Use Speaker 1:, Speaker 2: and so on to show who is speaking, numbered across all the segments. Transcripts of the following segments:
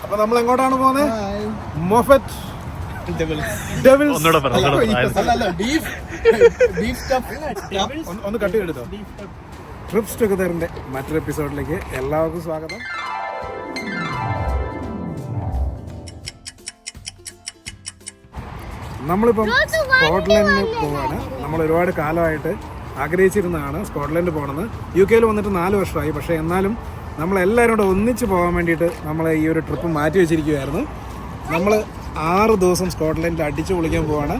Speaker 1: അപ്പൊ നമ്മൾ എങ്ങോട്ടാണ് പോകുന്നത്? മൊഫറ്റ് ഒന്ന് കട്ടി എടുത്തോ. ട്രിപ്സ് ടുഗദറിന്റെ മറ്റൊരു എപ്പിസോഡിലേക്ക് എല്ലാവർക്കും സ്വാഗതം. നമ്മളിപ്പം സ്കോട്ട്ലൻഡിൽ പോവാണ്. നമ്മൾ ഒരുപാട് കാലമായിട്ട് ആഗ്രഹിച്ചിരുന്നതാണ് സ്കോട്ട്ലൻഡ് പോകണമെന്ന്. UK വന്നിട്ട് 4 വർഷമായി. പക്ഷേ എന്നാലും നമ്മളെല്ലാവരും കൂടെ ഒന്നിച്ച് പോകാൻ വേണ്ടിയിട്ട് നമ്മൾ ഈ ഒരു ട്രിപ്പ് മാറ്റി വെച്ചിരിക്കുകയായിരുന്നു. നമ്മൾ 6 ദിവസം സ്കോട്ട്ലൻഡിൽ അടിച്ചു പൊളിക്കാൻ പോവാണ്.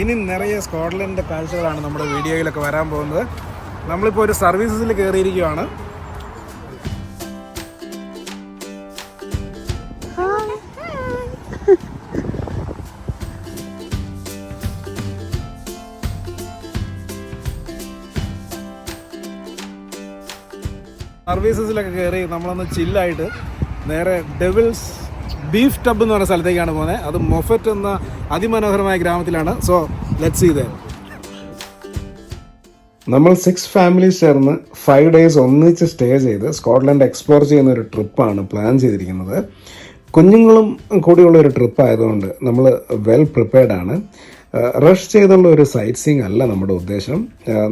Speaker 1: ഇനി നിറയെ സ്കോട്ട്ലൻഡിൻ്റെ കാഴ്ചകളാണ് നമ്മുടെ വീഡിയോയിലൊക്കെ വരാൻ പോകുന്നത്. നമ്മളിപ്പോൾ ഒരു സർവീസസിൽ കയറിയിരിക്കുകയാണ്. സർവീസസിലൊക്കെ കയറി നമ്മളൊന്ന് ചില്ലായിട്ട് നേരെ ഡെവിൾസ് ബീഫ് ടബ് എന്ന് പറഞ്ഞ സ്ഥലത്തേക്കാണ് പോകുന്നത്. അത് മൊഫറ്റ് എന്ന അതിമനോഹരമായ ഗ്രാമത്തിലാണ്. So let's see there. നമ്മൾ 6 ഫാമിലീസ് ചേർന്ന് 5 ഡേയ്സ് ഒന്നിച്ച് സ്റ്റേ ചെയ്ത് സ്കോട്ട്ലൻഡ് എക്സ്പ്ലോർ ചെയ്യുന്ന ഒരു ട്രിപ്പാണ് പ്ലാൻ ചെയ്തിരിക്കുന്നത്. കുഞ്ഞുങ്ങളും കൂടിയുള്ള ഒരു ട്രിപ്പ് ആയതുകൊണ്ട് നമ്മൾ വെൽ പ്രിപ്പയർഡ് ആണ്. റഷ് ചെയ്തുള്ള ഒരു സൈറ്റ് സീയിങ് അല്ല നമ്മുടെ ഉദ്ദേശം.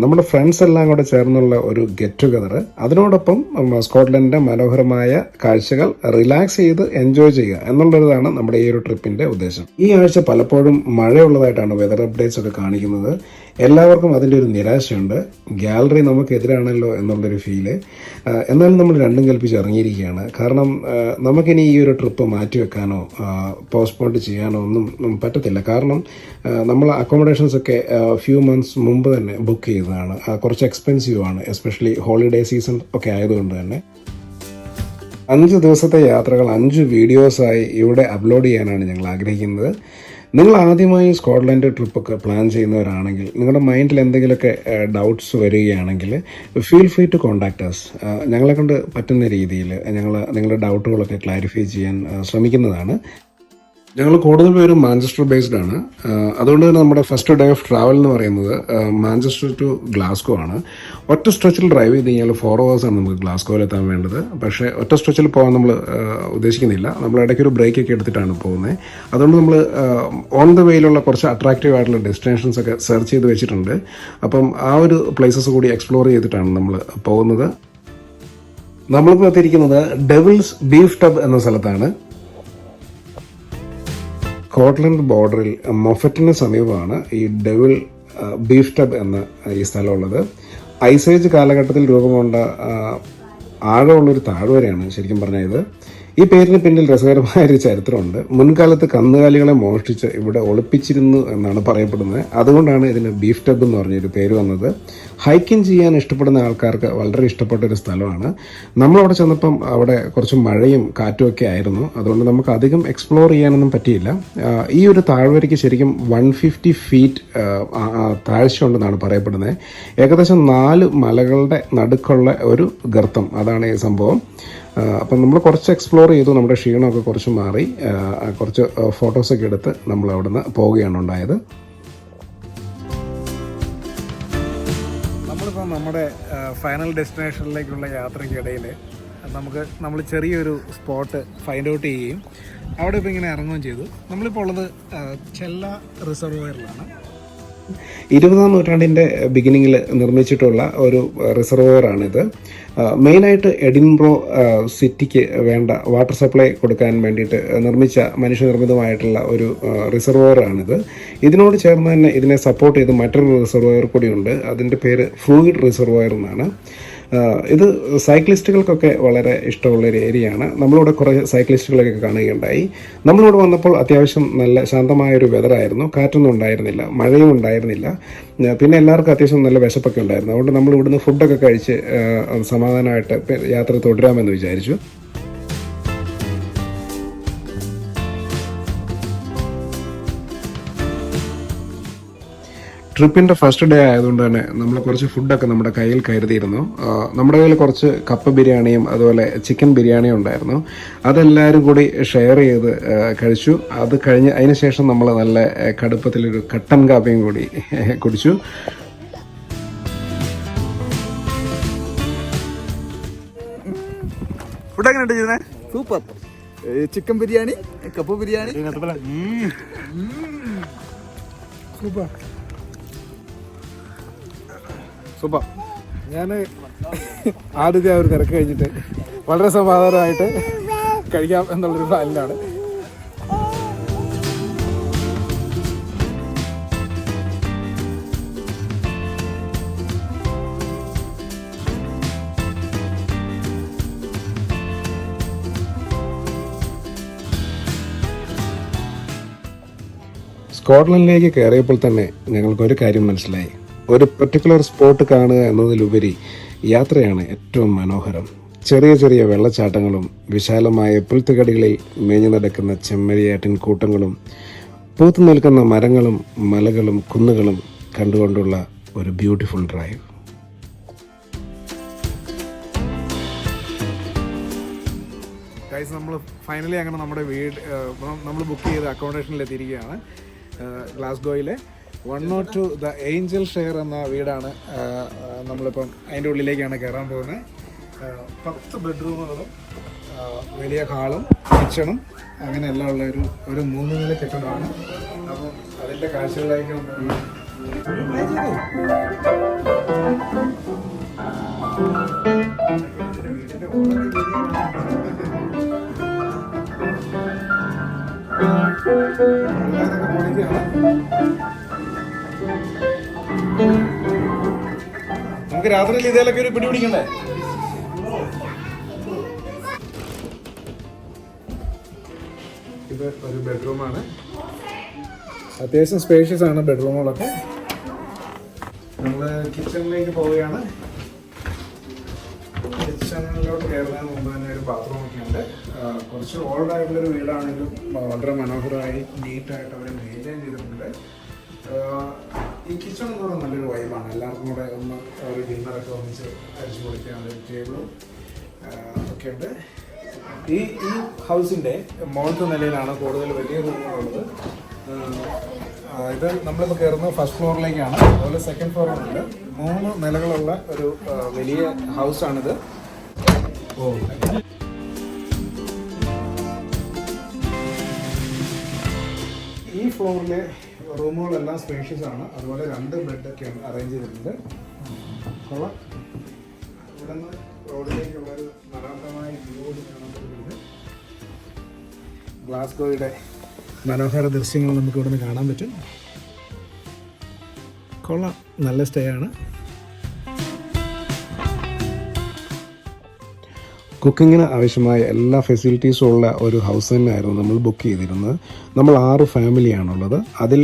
Speaker 1: നമ്മുടെ ഫ്രണ്ട്സ് എല്ലാം കൂടെ ചേർന്നുള്ള ഒരു ഗെറ്റ് ടുഗദർ, അതിനോടൊപ്പം സ്കോട്ട്ലൻഡിൻ്റെ മനോഹരമായ കാഴ്ചകൾ റിലാക്സ് ചെയ്ത് എൻജോയ് ചെയ്യുക എന്നുള്ളതാണ് നമ്മുടെ ഈ ഒരു ട്രിപ്പിൻ്റെ ഉദ്ദേശം. ഈ ആഴ്ച പലപ്പോഴും മഴയുള്ളതായിട്ടാണ് വെതർ അപ്ഡേറ്റ്സ് ഒക്കെ കാണിക്കുന്നത്. എല്ലാവർക്കും അതിൻ്റെ ഒരു നിരാശയുണ്ട്. ഗാലറി നമുക്കെതിരാണല്ലോ എന്നുള്ളൊരു ഫീല്. എന്നാലും നമ്മൾ രണ്ടും കൽപ്പിച്ച് ഇറങ്ങിയിരിക്കുകയാണ്. കാരണം നമുക്കിനി ഈ ഒരു ട്രിപ്പ് മാറ്റിവെക്കാനോ പോസ്റ്റ്പോണ്ട് ചെയ്യാനോ ഒന്നും പറ്റത്തില്ല. കാരണം നമ്മൾ അക്കോമഡേഷൻസ് ഒക്കെ ഫ്യൂ മന്ത്സ് മുമ്പ് തന്നെ ബുക്ക് ചെയ്തതാണ്. കുറച്ച് എക്സ്പെൻസീവ് ആണ്, എസ്പെഷ്യലി ഹോളിഡേ സീസൺ ഒക്കെ ആയതുകൊണ്ട് തന്നെ. 5 ദിവസത്തെ യാത്രകൾ 5 വീഡിയോസായി ഇവിടെ അപ്ലോഡ് ചെയ്യാനാണ് ഞങ്ങൾ ആഗ്രഹിക്കുന്നത്. നിങ്ങൾ ആദ്യമായി സ്കോട്ട്ലൻഡ് ട്രിപ്പൊക്കെ പ്ലാൻ ചെയ്യുന്നവരാണെങ്കിൽ, നിങ്ങളുടെ മൈൻഡിൽ എന്തെങ്കിലുമൊക്കെ ഡൗട്ട്സ് വരികയാണെങ്കിൽ feel free to contact us. ഞങ്ങളെ കൊണ്ട് പറ്റുന്ന രീതിയിൽ ഞങ്ങൾ നിങ്ങളുടെ ഡൗട്ടുകളൊക്കെ ക്ലാരിഫൈ ചെയ്യാൻ ശ്രമിക്കുന്നതാണ്. ഞങ്ങൾ കൂടുതൽ പേരും മാഞ്ചസ്റ്റർ ബേസ്ഡ് ആണ്. അതുകൊണ്ട് തന്നെ നമ്മുടെ ഫസ്റ്റ് ഡേ ഓഫ് ട്രാവൽ എന്ന് പറയുന്നത് മാഞ്ചസ്റ്റർ ടു ഗ്ലാസ്ഗോ ആണ്. ഒറ്റ സ്ട്രെച്ചിൽ ഡ്രൈവ് ചെയ്ത് കഴിഞ്ഞാൽ 4 hours ആണ് നമുക്ക് ഗ്ലാസ്ഗോയിൽ എത്താൻ വേണ്ടത്. പക്ഷേ ഒറ്റ സ്ട്രെച്ചിൽ പോകാൻ നമ്മൾ ഉദ്ദേശിക്കുന്നില്ല. നമ്മൾ ഇടയ്ക്കൊരു ബ്രേക്കൊക്കെ എടുത്തിട്ടാണ് പോകുന്നത്. അതുകൊണ്ട് നമ്മൾ ഓൺ ദ വേയിലുള്ള കുറച്ച് അട്രാക്റ്റീവ് ആയിട്ടുള്ള ഡെസ്റ്റിനേഷൻസ് ഒക്കെ സെർച്ച് ചെയ്ത് വെച്ചിട്ടുണ്ട്. അപ്പം ആ ഒരു പ്ലേസസ് കൂടി എക്സ്പ്ലോർ ചെയ്തിട്ടാണ് നമ്മൾ പോകുന്നത്. നമ്മളിപ്പോൾ എത്തിയിരിക്കുന്നത് ഡെവിൾസ് ബീഫ് ടബ് എന്ന സ്ഥലത്താണ്. സ്കോട്ട്ലൻഡ് ബോർഡറിൽ മൊഫറ്റിന് സമീപമാണ് ഈ ഡെവിൾ ബീഫ് ടബ് എന്ന ഈ സ്ഥലമുള്ളത്. ഐസേജ് കാലഘട്ടത്തിൽ രൂപം കൊണ്ട ആഴമുള്ളൊരു താഴ്വരയാണ് ശരിക്കും പറഞ്ഞാൽ ഇത്. ഈ പേരിന് പിന്നിൽ രസകരമായ ഒരു ചരിത്രമുണ്ട്. മുൻകാലത്ത് കന്നുകാലികളെ മോഷ്ടിച്ച് ഇവിടെ ഒളിപ്പിച്ചിരുന്നു എന്നാണ് പറയപ്പെടുന്നത്. അതുകൊണ്ടാണ് ഇതിന് ബീഫ് ടബ് എന്ന് പറഞ്ഞൊരു പേര് വന്നത്. ഹൈക്കിങ് ചെയ്യാൻ ഇഷ്ടപ്പെടുന്ന ആൾക്കാർക്ക് വളരെ ഇഷ്ടപ്പെട്ട ഒരു സ്ഥലമാണ്. നമ്മളവിടെ ചെന്നപ്പം അവിടെ കുറച്ച് മഴയും കാറ്റും ഒക്കെ ആയിരുന്നു. അതുകൊണ്ട് നമുക്ക് അധികം എക്സ്പ്ലോർ ചെയ്യാനൊന്നും പറ്റിയില്ല. ഈ ഒരു താഴ്വരയ്ക്ക് ശരിക്കും 150 ഫീറ്റ് താഴ്ച ഉണ്ടെന്നാണ് പറയപ്പെടുന്നത്. ഏകദേശം 4 മലകളുടെ നടുക്കുള്ള ഒരു ഗർത്തം, അതാണ് ഈ സംഭവം. അപ്പം നമ്മൾ കുറച്ച് എക്സ്പ്ലോർ ചെയ്തു. നമ്മുടെ ക്ഷീണമൊക്കെ കുറച്ച് മാറി. കുറച്ച് ഫോട്ടോസൊക്കെ എടുത്ത് നമ്മൾ അവിടെ നിന്ന് പോവുകയാണ് ഉണ്ടായത്. നമ്മളിപ്പോൾ നമ്മുടെ ഫൈനൽ ഡെസ്റ്റിനേഷനിലേക്കുള്ള യാത്രയ്ക്കിടയിൽ നമ്മൾ ചെറിയൊരു സ്പോട്ട് ഫൈൻഡ് ഔട്ട് ചെയ്യുകയും അവിടെ ഇപ്പോൾ ഇങ്ങനെ ഇറങ്ങുകയും ചെയ്തു. നമ്മളിപ്പോൾ ഉള്ളത് ചെല്ല റിസർവോയറിലാണ്. 20-ാം നൂറ്റാണ്ടിൻ്റെ ബിഗിനിങ്ങിൽ നിർമ്മിച്ചിട്ടുള്ള ഒരു റിസർവോയറാണിത്. മെയിനായിട്ട് എഡിൻബ്രോ സിറ്റിക്ക് വേണ്ട വാട്ടർ സപ്ലൈ കൊടുക്കാൻ വേണ്ടിയിട്ട് നിർമ്മിച്ച മനുഷ്യനിർമ്മിതമായിട്ടുള്ള ഒരു റിസർവോയറാണിത്. ഇതിനോട് ചേർന്ന് തന്നെ ഇതിനെ സപ്പോർട്ട് ചെയ്ത് മറ്റൊരു റിസർവോയർ കൂടിയുണ്ട്. അതിൻ്റെ പേര് ഫ്ലൂയിഡ് റിസർവോയർ എന്നാണ്. ഇത് സൈക്ലിസ്റ്റുകൾക്കൊക്കെ വളരെ ഇഷ്ടമുള്ളൊരു ഏരിയയാണ്. നമ്മളിവിടെ കുറേ സൈക്ലിസ്റ്റുകളൊക്കെ കാണുകയുണ്ടായി. നമ്മളിവിടെ വന്നപ്പോൾ അത്യാവശ്യം നല്ല ശാന്തമായൊരു വെതറായിരുന്നു. കാറ്റൊന്നും ഉണ്ടായിരുന്നില്ല, മഴയും ഉണ്ടായിരുന്നില്ല. പിന്നെ എല്ലാവർക്കും അത്യാവശ്യം നല്ല വിശപ്പൊക്കെ ഉണ്ടായിരുന്നു. അതുകൊണ്ട് നമ്മൾ ഇവിടുന്ന് ഫുഡൊക്കെ കഴിച്ച് സമാധാനമായിട്ട് യാത്ര തുടരാമെന്ന് വിചാരിച്ചു. ട്രിപ്പിൻ്റെ ഫസ്റ്റ് ഡേ ആയതുകൊണ്ട് തന്നെ നമ്മൾ കുറച്ച് ഫുഡൊക്കെ നമ്മുടെ കയ്യിൽ കരുതിയിരുന്നു. നമ്മുടെ കയ്യിൽ കുറച്ച് കപ്പ ബിരിയാണിയും അതുപോലെ ചിക്കൻ ബിരിയാണിയും ഉണ്ടായിരുന്നു. അതെല്ലാവരും കൂടി ഷെയർ ചെയ്ത് കഴിച്ചു. അത് കഴിഞ്ഞ് അതിന് ശേഷം നമ്മൾ നല്ല കടുപ്പത്തിലൊരു കട്ടൻ കാപ്പിയും കൂടി കുടിച്ചു. ഫുഡ് എങ്ങനെയുണ്ട് ചെയ്തേ?
Speaker 2: സൂപ്പർ. ചിക്കൻ ബിരിയാണി, കപ്പ ബിരിയാണി,
Speaker 1: സൂപ്പർ സൂപ്പർ. ഞാൻ ആദ്യത്തെ ആ ഒരു തിരക്ക് കഴിഞ്ഞിട്ട് വളരെ സമാധാനമായിട്ട് കഴിക്കാം എന്നുള്ളൊരു പ്ലാനിലാണ്. സ്കോട്ട്ലൻഡിലേക്ക് കയറിയപ്പോൾ തന്നെ ഞങ്ങൾക്കൊരു കാര്യം മനസ്സിലായി. ഒരു പെർട്ടിക്കുലർ സ്പോട്ട് കാണുക എന്നതിലുപരി യാത്രയാണ് ഏറ്റവും മനോഹരം. ചെറിയ ചെറിയ വെള്ളച്ചാട്ടങ്ങളും വിശാലമായ പുൽത്തുകടികളിൽ മേഞ്ഞു നടക്കുന്ന ചെമ്മരിയാട്ടിൻ കൂട്ടങ്ങളും പൂത്തു നിൽക്കുന്ന മരങ്ങളും മലകളും കുന്നുകളും കണ്ടുകൊണ്ടുള്ള ഒരു ബ്യൂട്ടിഫുൾ ഡ്രൈവ്. നമ്മൾ ഫൈനലി അങ്ങനെ നമ്മുടെ വീട് നമ്മൾ ബുക്ക് ചെയ്ത അക്കോമഡേഷനിൽ എത്തിയിരിക്കുകയാണ്. ഗ്ലാസ്ഗോയിലെ 102 ദ ഏഞ്ചൽ ഷെയർ എന്ന വീടാണ്. നമ്മളിപ്പം അതിൻ്റെ ഉള്ളിലേക്കാണ് കയറാൻ പോകുന്നത്. 10 ബെഡ്റൂമുകളും വലിയ ഹാളും കിച്ചണും അങ്ങനെ എല്ലാം ഉള്ള ഒരു 3 നില കെട്ടിടമാണ്. അപ്പം അതിൻ്റെ കാഴ്ചകളിലേക്ക് നമുക്ക് രാത്രിയിൽ ഇതിലൊക്കെ ഒരു പിടിപിടിക്കണ്ടേ? ഇത് ഒരു ബെഡ്റൂമാണ്. അത്യാവശ്യം സ്പേഷ്യസ് ആണ് ബെഡ്റൂമുകളൊക്കെ. നമ്മൾ കിച്ചണിലേക്ക് പോവുകയാണ്. കിച്ചണിലോട്ട് കയറുന്നതിന് മുമ്പ് തന്നെ ഒരു ബാത്റൂം ഒക്കെ ഉണ്ട്. കുറച്ച് ഓൾഡ് ആയിട്ടുള്ളൊരു വീടാണെങ്കിലും വളരെ മനോഹരമായി നീറ്റായിട്ട് അവർ മെയിൻറ്റെയിൻ ചെയ്തിട്ടുണ്ട്. ഈ കിച്ചൺ എന്ന് പറയുന്നത് നല്ലൊരു വൈബാണ്. എല്ലാവർക്കും കൂടെ ഒന്ന് ഒരു ഡിന്നറൊക്കെ ഒന്നിച്ച് അരിച്ചു പൊളിക്കാൻ ഒരു ടേബിളും ഒക്കെ ഉണ്ട്. ഈ ഹൗസിൻ്റെ മുകളിലത്തെ നിലയിലാണ് കൂടുതൽ വലിയ റൂമുകളുള്ളത്. ഇത് നമ്മളിപ്പോൾ കയറുന്നത് ഫസ്റ്റ് ഫ്ലോറിലേക്കാണ്. അതുപോലെ സെക്കൻഡ് ഫ്ലോറിലുണ്ട്. 3 നിലകളുള്ള ഒരു വലിയ ഹൗസാണിത്. ഈ ഫ്ലോറിലെ റൂമുകളെല്ലാം സ്പേഷ്യസ് ആണ്. അതുപോലെ 2 ബെഡൊക്കെയാണ് അറേഞ്ച് ചെയ്തിട്ടുണ്ട്. കൊള്ളാം. ഇവിടെ നിന്ന് റോഡിലേക്കുള്ളൊരു മനോഹരമായ വ്യൂ കാണാൻ പറ്റുന്നുണ്ട്. ഗ്ലാസ്ഗോയുടെ മനോഹര ദൃശ്യങ്ങൾ നമുക്ക് ഇവിടെ നിന്ന് കാണാൻ പറ്റും. കൊള്ളാം, നല്ല സ്റ്റേ ആണ്. കുക്കിങ്ങിന് ആവശ്യമായ എല്ലാ ഫെസിലിറ്റീസും ഉള്ള ഒരു ഹൗസ് തന്നെയായിരുന്നു നമ്മൾ ബുക്ക് ചെയ്തിരുന്നത്. നമ്മൾ 6 ഫാമിലിയാണുള്ളത്. അതിൽ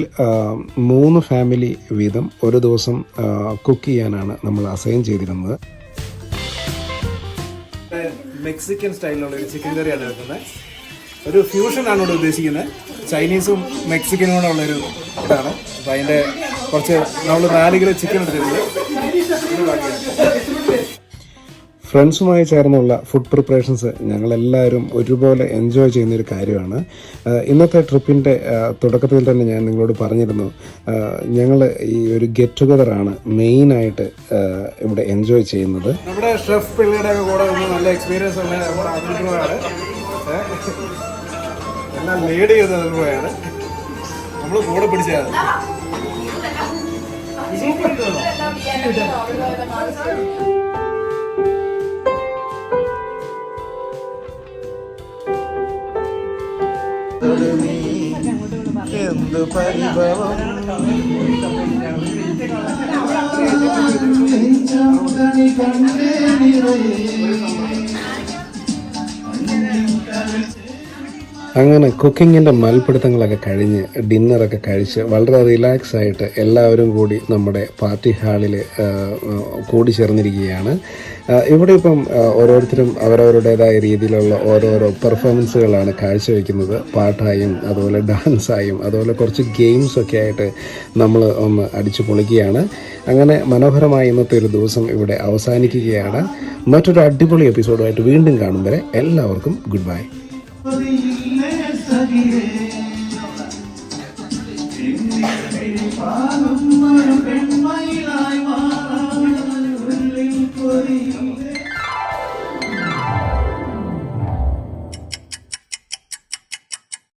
Speaker 1: 3 ഫാമിലി വീതം ഒരു ദിവസം കുക്ക് ചെയ്യാനാണ് നമ്മൾ അസൈൻ ചെയ്തിരുന്നത്. മെക്സിക്കൻ സ്റ്റൈലിലുള്ള ഒരു ചിക്കൻ കറിയാണ് വെക്കുന്നത്. ഒരു ഫ്യൂഷനാണ് ഇവിടെ ഉദ്ദേശിക്കുന്നത്. ചൈനീസും മെക്സിക്കനും കൂടെ ഉള്ളൊരു ഇതാണ്. അപ്പം അതിൻ്റെ കുറച്ച് നമ്മൾ 4 കിലോ ചിക്കൻ എടുത്തിട്ടുണ്ട്. ഫ്രണ്ട്സുമായി ചേർന്നുള്ള ഫുഡ് പ്രിപ്പറേഷൻസ് ഞങ്ങളെല്ലാവരും ഒരുപോലെ എൻജോയ് ചെയ്യുന്നൊരു കാര്യമാണ്. ഇന്നത്തെ ട്രിപ്പിൻ്റെ തുടക്കത്തിൽ തന്നെ ഞാൻ നിങ്ങളോട് പറഞ്ഞിരുന്നു, ഞങ്ങൾ ഈ ഒരു ഗെറ്റ് ടുഗദറാണ് മെയിനായിട്ട് ഇവിടെ എൻജോയ് ചെയ്യുന്നത്. നമ്മുടെ ഷെഫ് പിള്ളേരുടെ കൂടെ നല്ല എക്സ്പീരിയൻസ് ഉള്ള നമ്മുടെ അതിഥികളാണ്. എല്ലാം ലീഡ് ചെയ്യുന്ന അനുഭവമാണ്. നമ്മൾ കൂടെ പിടിച്ചതാണ്. എന്ത് പരിഭവം അങ്ങനെ കുക്കിങ്ങിൻ്റെ മൽപ്പിടുത്തങ്ങളൊക്കെ കഴിഞ്ഞ് ഡിന്നറൊക്കെ കഴിച്ച് വളരെ റിലാക്സ് ആയിട്ട് എല്ലാവരും കൂടി നമ്മുടെ പാർട്ടി ഹാളിൽ കൂടിച്ചേർന്നിരിക്കുകയാണ്. ഇവിടെ ഇപ്പം ഓരോരുത്തരും അവരവരുടേതായ രീതിയിലുള്ള ഓരോരോ പെർഫോമൻസുകളാണ് കാഴ്ചവെക്കുന്നത്. പാട്ടായും അതുപോലെ ഡാൻസായും അതുപോലെ കുറച്ച് ഗെയിംസൊക്കെ ആയിട്ട് നമ്മൾ ഒന്ന് അടിച്ചു പൊളിക്കുകയാണ്. അങ്ങനെ മനോഹരമായ ഇന്നത്തെ ഒരു ദിവസം ഇവിടെ അവസാനിക്കുകയാണ്. മറ്റൊരു അടിപൊളി എപ്പിസോഡുമായിട്ട് വീണ്ടും കാണും വരെ എല്ലാവർക്കും ഗുഡ് ബൈ. പെൺമയിലായി മാറാൻ